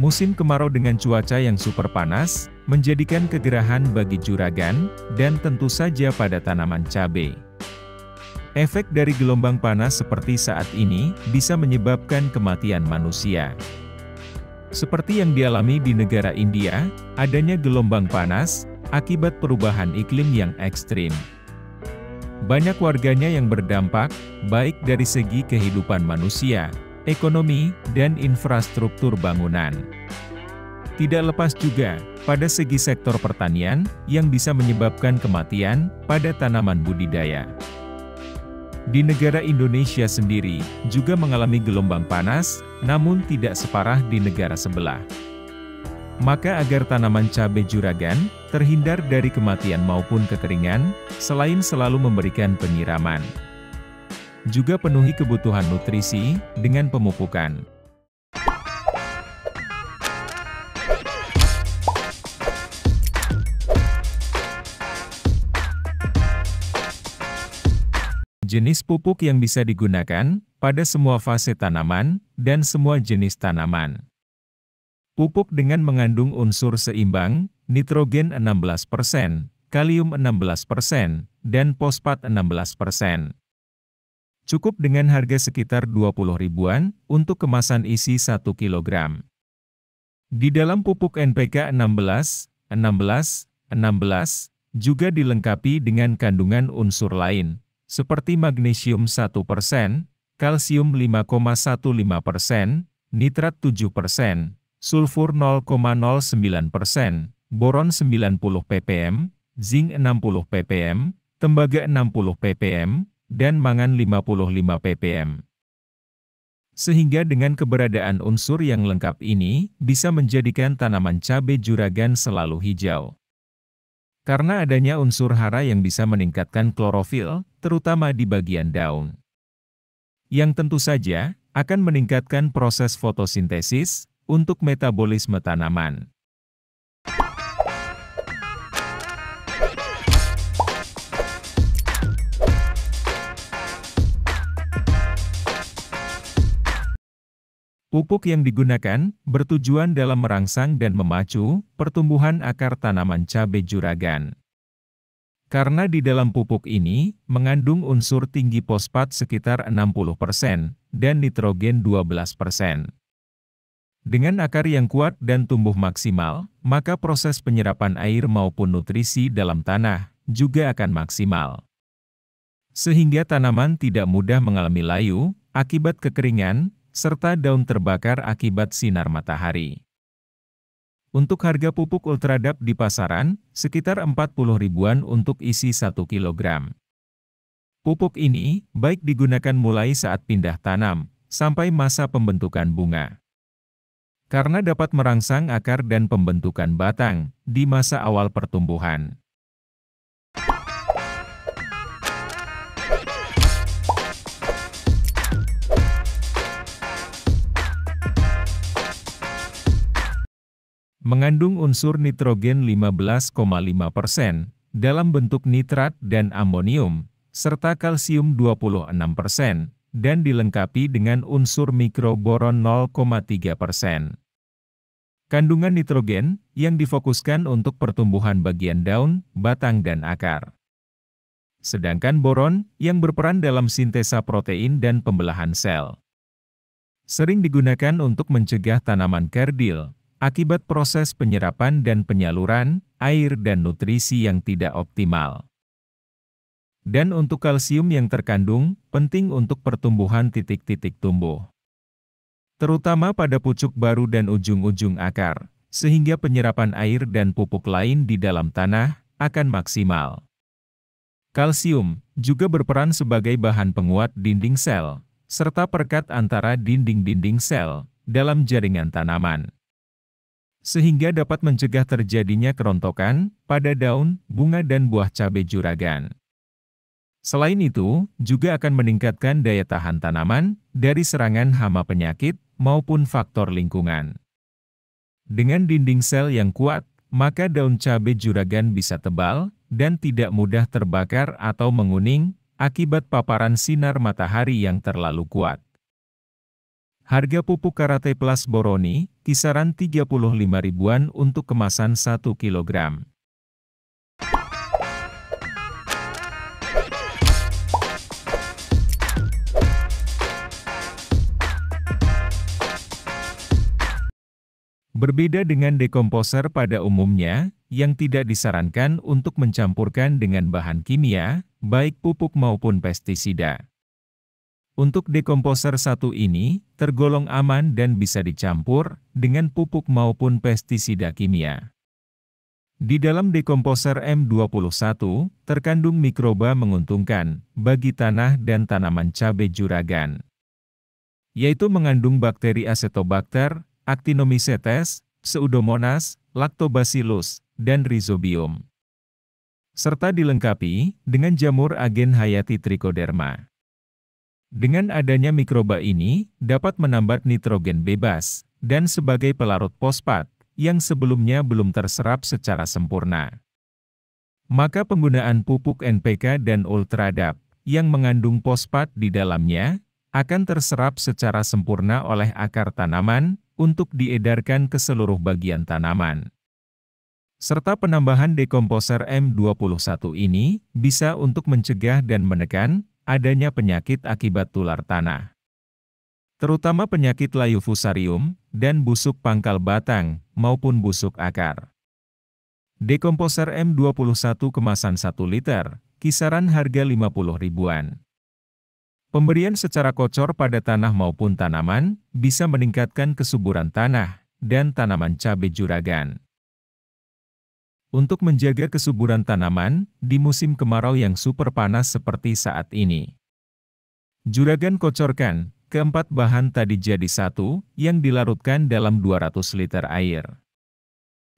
Musim kemarau dengan cuaca yang super panas, menjadikan kegerahan bagi juragan, dan tentu saja pada tanaman cabai. Efek dari gelombang panas seperti saat ini, bisa menyebabkan kematian manusia. Seperti yang dialami di negara India, adanya gelombang panas, akibat perubahan iklim yang ekstrim. Banyak warganya yang berdampak, baik dari segi kehidupan manusia, ekonomi, dan infrastruktur bangunan. Tidak lepas juga, pada segi sektor pertanian, yang bisa menyebabkan kematian pada tanaman budidaya. Di negara Indonesia sendiri, juga mengalami gelombang panas, namun tidak separah di negara sebelah. Maka agar tanaman cabai juragan, terhindar dari kematian maupun kekeringan, selain selalu memberikan penyiraman, juga penuhi kebutuhan nutrisi, dengan pemupukan. Jenis pupuk yang bisa digunakan, pada semua fase tanaman, dan semua jenis tanaman. Pupuk dengan mengandung unsur seimbang, nitrogen 16%, kalium 16%, dan fosfat 16%. Cukup dengan harga sekitar 20 ribuan, untuk kemasan isi 1 kg. Di dalam pupuk NPK 16, 16, 16, juga dilengkapi dengan kandungan unsur lain, seperti magnesium 1%, kalsium 5,15%, nitrat 7%, sulfur 0,09%, boron 90 ppm, zinc 60 ppm, tembaga 60 ppm, dan mangan 55 ppm. Sehingga dengan keberadaan unsur yang lengkap ini, bisa menjadikan tanaman cabai juragan selalu hijau. Karena adanya unsur hara yang bisa meningkatkan klorofil, terutama di bagian daun. Yang tentu saja, akan meningkatkan proses fotosintesis, untuk metabolisme tanaman. Pupuk yang digunakan, bertujuan dalam merangsang dan memacu, pertumbuhan akar tanaman cabai juragan. Karena di dalam pupuk ini, mengandung unsur tinggi fosfat sekitar 60%, dan nitrogen 12%. Dengan akar yang kuat dan tumbuh maksimal, maka proses penyerapan air maupun nutrisi dalam tanah, juga akan maksimal. Sehingga tanaman tidak mudah mengalami layu, akibat kekeringan, serta daun terbakar akibat sinar matahari. Untuk harga pupuk Ultradap di pasaran, sekitar 40 ribuan untuk isi 1 kg. Pupuk ini, baik digunakan mulai saat pindah tanam, sampai masa pembentukan bunga. Karena dapat merangsang akar dan pembentukan batang, di masa awal pertumbuhan. Mengandung unsur nitrogen 15,5% dalam bentuk nitrat dan amonium, serta kalsium 26%, dan dilengkapi dengan unsur mikro boron 0,3%. Kandungan nitrogen, yang difokuskan untuk pertumbuhan bagian daun, batang dan akar. Sedangkan boron, yang berperan dalam sintesa protein dan pembelahan sel. Sering digunakan untuk mencegah tanaman kerdil, akibat proses penyerapan dan penyaluran air dan nutrisi yang tidak optimal. Dan untuk kalsium yang terkandung, penting untuk pertumbuhan titik-titik tumbuh. Terutama pada pucuk baru dan ujung-ujung akar, sehingga penyerapan air dan pupuk lain di dalam tanah, akan maksimal. Kalsium, juga berperan sebagai bahan penguat dinding sel, serta perekat antara dinding-dinding sel, dalam jaringan tanaman. Sehingga dapat mencegah terjadinya kerontokan pada daun, bunga dan buah cabai juragan. Selain itu, juga akan meningkatkan daya tahan tanaman dari serangan hama penyakit maupun faktor lingkungan. Dengan dinding sel yang kuat, maka daun cabai juragan bisa tebal dan tidak mudah terbakar atau menguning akibat paparan sinar matahari yang terlalu kuat. Harga pupuk Karate Plus Boroni, kisaran 35 ribuan untuk kemasan 1 kg. Berbeda dengan dekomposer pada umumnya, yang tidak disarankan untuk mencampurkan dengan bahan kimia, baik pupuk maupun pestisida. Untuk dekomposer satu ini, tergolong aman dan bisa dicampur dengan pupuk maupun pestisida kimia. Di dalam dekomposer M21, terkandung mikroba menguntungkan bagi tanah dan tanaman cabai juragan, yaitu mengandung bakteri Acetobacter, Actinomycetes, Pseudomonas, Lactobacillus, dan Rhizobium. Serta dilengkapi dengan jamur agen hayati Trichoderma. Dengan adanya mikroba ini, dapat menambah nitrogen bebas, dan sebagai pelarut fosfat, yang sebelumnya belum terserap secara sempurna. Maka penggunaan pupuk NPK dan Ultradap, yang mengandung fosfat di dalamnya, akan terserap secara sempurna oleh akar tanaman, untuk diedarkan ke seluruh bagian tanaman. Serta penambahan dekomposer M21 ini, bisa untuk mencegah dan menekan adanya penyakit akibat tular tanah, terutama penyakit layu fusarium, dan busuk pangkal batang, maupun busuk akar. Dekomposer M21 kemasan 1 liter, kisaran harga 50 ribuan. Pemberian secara kocor pada tanah maupun tanaman, bisa meningkatkan kesuburan tanah, dan tanaman cabai juragan. Untuk menjaga kesuburan tanaman, di musim kemarau yang super panas seperti saat ini. Juragan kocorkan, keempat bahan tadi jadi satu, yang dilarutkan dalam 200 liter air.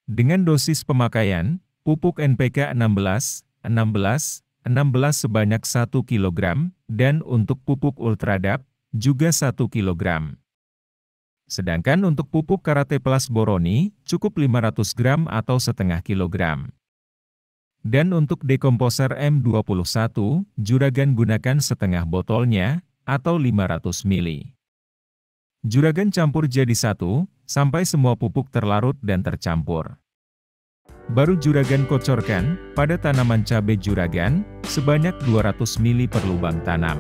Dengan dosis pemakaian, pupuk NPK 16 sebanyak 1 kg, dan untuk pupuk Ultradap, juga 1 kg. Sedangkan untuk pupuk Karate Plus Boroni, cukup 500 gram atau setengah kilogram. Dan untuk dekomposer M21, juragan gunakan setengah botolnya, atau 500 ml. Juragan campur jadi satu, sampai semua pupuk terlarut dan tercampur. Baru juragan kocorkan, pada tanaman cabai juragan, sebanyak 200 ml per lubang tanam.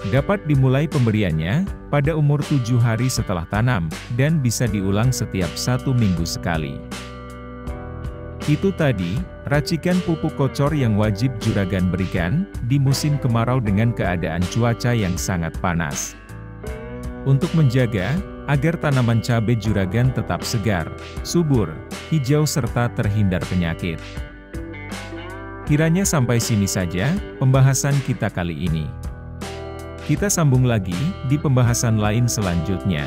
Dapat dimulai pemberiannya pada umur 7 hari setelah tanam, dan bisa diulang setiap 1 minggu sekali. Itu tadi, racikan pupuk kocor yang wajib juragan berikan, di musim kemarau dengan keadaan cuaca yang sangat panas. Untuk menjaga, agar tanaman cabai juragan tetap segar, subur, hijau serta terhindar penyakit. Kiranya sampai sini saja, pembahasan kita kali ini. Kita sambung lagi, di pembahasan lain selanjutnya.